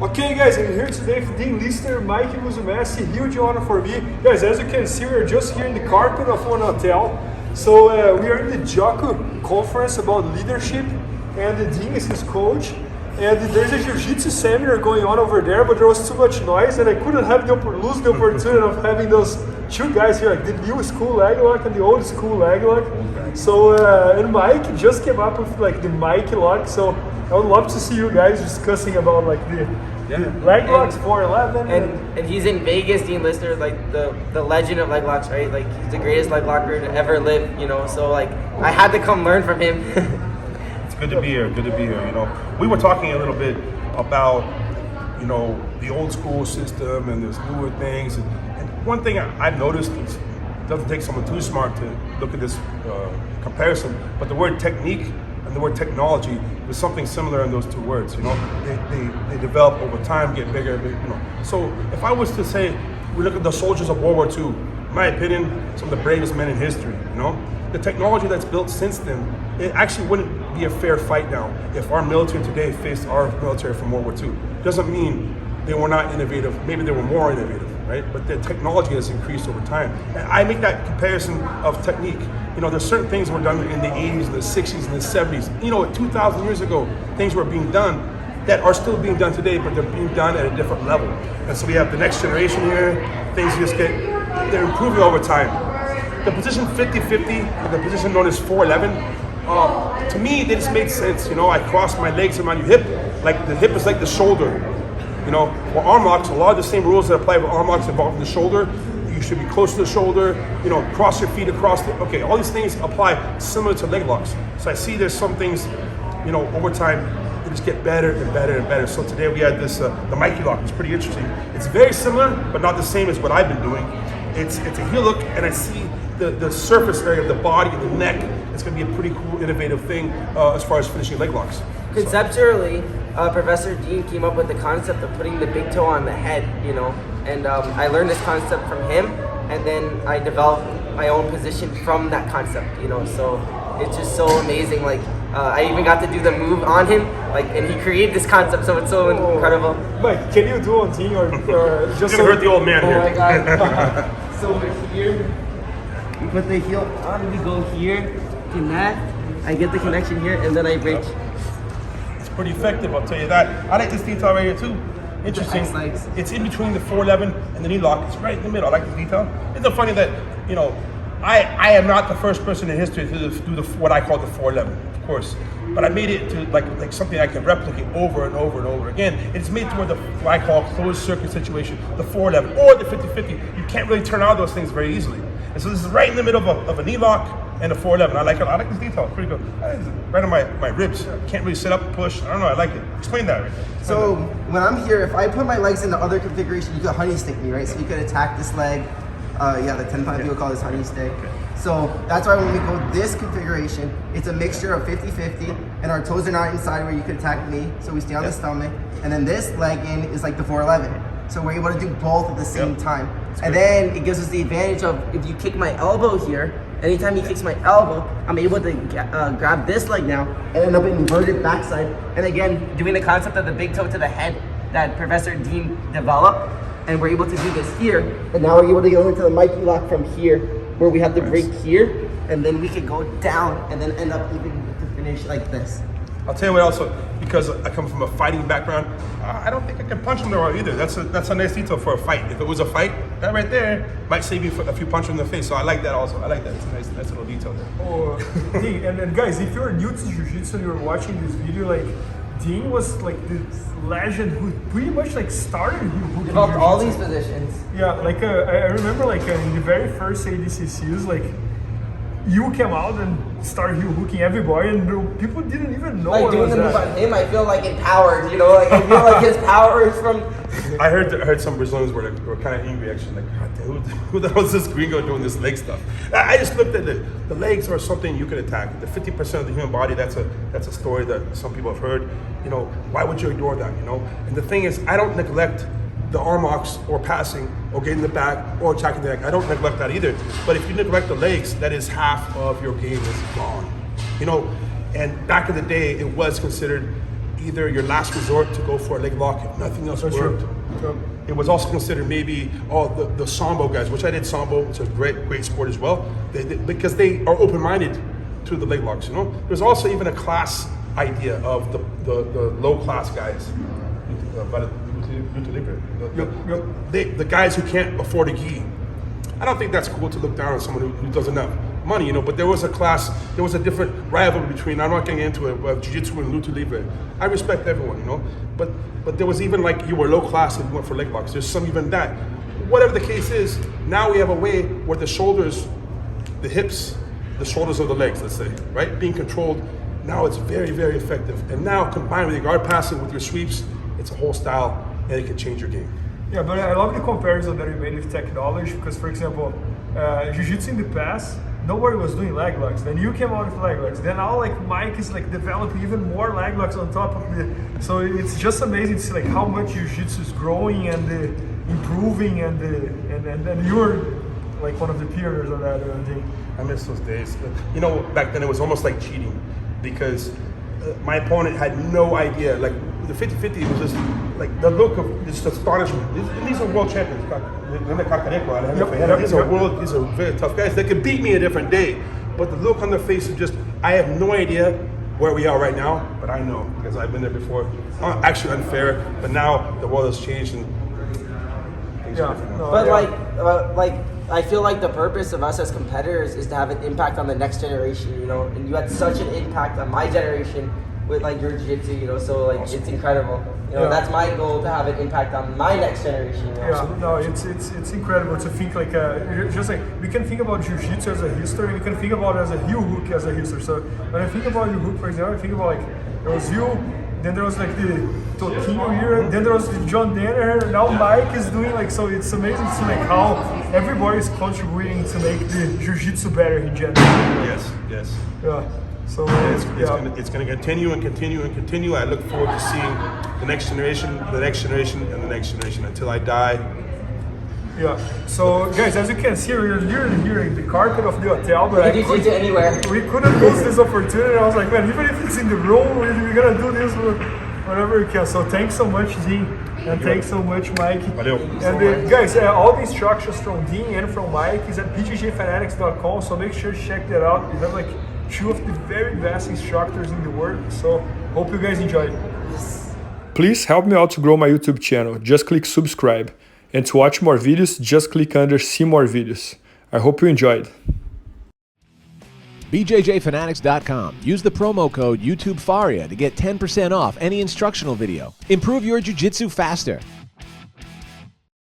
Okay guys, I'm here today with Dean Lister, Mikey Musumeci, huge honor for me. Guys, as you can see, we're just here in the carpet of one hotel. So we are in the JOCO conference about leadership, and the Dean is his coach. And there's a Jiu-Jitsu seminar going on over there, but there was too much noise and I couldn't lose the opportunity of having those two guys here, like the new school leg lock and the old school leg lock. So, and Mike just came up with like the Mikey Lock, so I would love to see you guys discussing about like the leg locks, 411. And he's in Vegas, Dean Lister, like the legend of leg locks, right? Like he's the greatest leg locker to ever live, you know, so like I had to come learn from him. Good to be here, good to be here. You know, we were talking a little bit about, you know, the old school system and there's newer things. And one thing I've noticed, it doesn't take someone too smart to look at this comparison, but the word technique and the word technology is something similar in those two words. You know, they develop over time, get bigger. You know, so if I was to say, we look at the soldiers of World War II, in my opinion, some of the bravest men in history. You know, the technology that's built since then, it actually wouldn't be a fair fight now if our military today faced our military from World War II. Doesn't mean they were not innovative, maybe they were more innovative, right? But the technology has increased over time. And I make that comparison of technique. You know, there's certain things were done in the 80s, the 60s, and the 70s. You know, 2,000 years ago, things were being done that are still being done today, but they're being done at a different level. And so we have the next generation here, things just they're improving over time. The position 50-50, the position known as 411, to me, they just made sense. You know, I cross my legs around your hip, like the hip is like the shoulder. You know, for arm locks, a lot of the same rules that apply for arm locks involve the shoulder. You should be close to the shoulder, you know, cross your feet across okay, all these things apply similar to leg locks. So I see there's some things, you know, over time, they just get better and better and better. So today we had this, the Mikey Lock, it's pretty interesting. It's very similar, but not the same as what I've been doing. It's a heel look, and I see the surface area of the body and the neck. It's going to be a pretty cool, innovative thing as far as finishing leg locks. Conceptually, Professor Dean came up with the concept of putting the big toe on the head, you know, and I learned this concept from him, and then I developed my own position from that concept, you know, so it's just so amazing. Like, I even got to do the move on him, like, and he created this concept, so it's so incredible. Mike, can you do one thing or just gonna hurt the old man here? Oh my God. So we're here, we put the heel on, we go here, connect, I get the connection here, and then I break. It's pretty effective, I'll tell you that. I like this detail right here too. Interesting. It's in between the 411 and the knee lock. It's right in the middle. I like the detail. It's so funny that, you know, I am not the first person in history to do what I call the 411, of course. But I made it to like something I can replicate over and over and over again. It's made to where what I call closed circuit situation, the 411 or the 50-50. You can't really turn out those things very easily. And so this is right in the middle of a knee lock and a 411. I like it. I like this detail. It's pretty good. It's right on my ribs. Can't really sit up and push. I don't know. I like it. Explain that. Right? So when I'm here, if I put my legs in the other configuration, you could honey stick me, right? So you could attack this leg. The 10-pound people call this honey stick. So that's why when we go this configuration, it's a mixture of 50-50, and our toes are not inside where you could attack me. So we stay on the stomach, and then this leg in is like the 411. So we're able to do both at the same time. And then it gives us the advantage of if you kick my elbow here, anytime he kicks my elbow, I'm able to grab this leg now and end up in inverted backside. And again, doing the concept of the big toe to the head that Professor Dean developed. And we're able to do this here. And now we're able to go into the Mikey Lock from here, where we have to break here, and then we could go down and then end up even to finish like this. I'll tell you what also, because I come from a fighting background, I don't think I can punch him there either. That's a nice detail for a fight. If it was a fight, that right there might save you a few punches in the face. So I like that also. I like that. It's a nice little detail there. Oh, hey, and guys, if you're new to Jiu-Jitsu and you're watching this video, like, Dean was like this legend who pretty much like started developed all these positions. Yeah, like I remember like in the very first ADCCs, like you came out and started heel hooking everybody, and people didn't even know. Like doing the move on him, I feel like empowered. You know, like I feel like his power is from. I heard some Brazilians were kind of angry actually, like, God, who the hell is this gringo doing this leg stuff? I just looked at the legs are something you can attack. The 50% of the human body, that's a story that some people have heard. You know, why would you ignore that? You know, and the thing is, I don't neglect the arm locks or passing or getting the back or attacking the neck. I don't neglect that either. But if you neglect the legs, that is half of your game is gone. You know, and back in the day, it was considered either your last resort to go for a leg lock if nothing else worked. It was also considered maybe the sambo guys, which I did sambo, which is a great sport as well, because they are open-minded to the leg locks, you know? There's also even a class idea of the low class guys. The guys who can't afford a gi. I don't think that's cool to look down on someone who doesn't have money, you know, but there was a class, there was a different rivalry between, I'm not getting into it, Jiu-Jitsu and Luta Libre. I respect everyone, you know, but there was even like you were low class and you went for leg locks. There's some even that. Whatever the case is, now we have a way where the shoulders, the hips, the shoulders of the legs, let's say, right, being controlled. Now it's very, very effective. And now combined with your guard passing with your sweeps, it's a whole style and it can change your game. Yeah, but I love the comparison that you made with technology because, for example, Jiu-Jitsu in the past, nobody was doing leg locks. Then you came out with leg locks. Then now like Mike is like developing even more leg locks on top of the. So it's just amazing to see like how much Jiu-Jitsu is growing and improving and you're like one of the pioneers of that thing. I miss those days. You know, back then it was almost like cheating because my opponent had no idea. Like the 50-50 was just like the look of just astonishment. These are world champions. These are very tough guys. They could beat me a different day, but the look on their face is just, I have no idea where we are right now, but I know because I've been there before. Actually unfair, but now the world has changed and things are different now. But like I feel like the purpose of us as competitors is to have an impact on the next generation, you know, and you had such an impact on my generation with like your jiu-jitsu, you know, so like it's incredible. You know, that's my goal, to have an impact on my next generation. You know? Yeah, no, it's incredible to think like just like we can think about jiu-jitsu as a history, we can think about it as a heel hook as a history. So when I think about heel hook, for example, I think about like there was you, then there was like the Toquinho era, then there was the John Danaher, now Mike is doing like, so it's amazing to see like how everybody is contributing to make the jiu-jitsu better in general. Yes. Yeah. So it's going to continue and continue and continue. I look forward to seeing the next generation, the next generation, and the next generation until I die. Yeah. So guys, as you can see, we're literally here in the carpet of the hotel, but we couldn't lose this opportunity. I was like, man, even if it's in the room, we're gonna do this whatever we can. So thanks so much, Dean, and thanks so much, Mikey. Valeu. And guys, all the instructions from Dean and from Mike is at IBJJFanatics.com. So make sure to check that out. We have like two of the very best instructors in the world. So hope you guys enjoyed. Please help me out to grow my YouTube channel. Just click subscribe. And to watch more videos, just click under see more videos. I hope you enjoyed. IBJJFanatics.com. Use the promo code YouTubeFaria to get 10% off any instructional video. Improve your jiu-jitsu faster.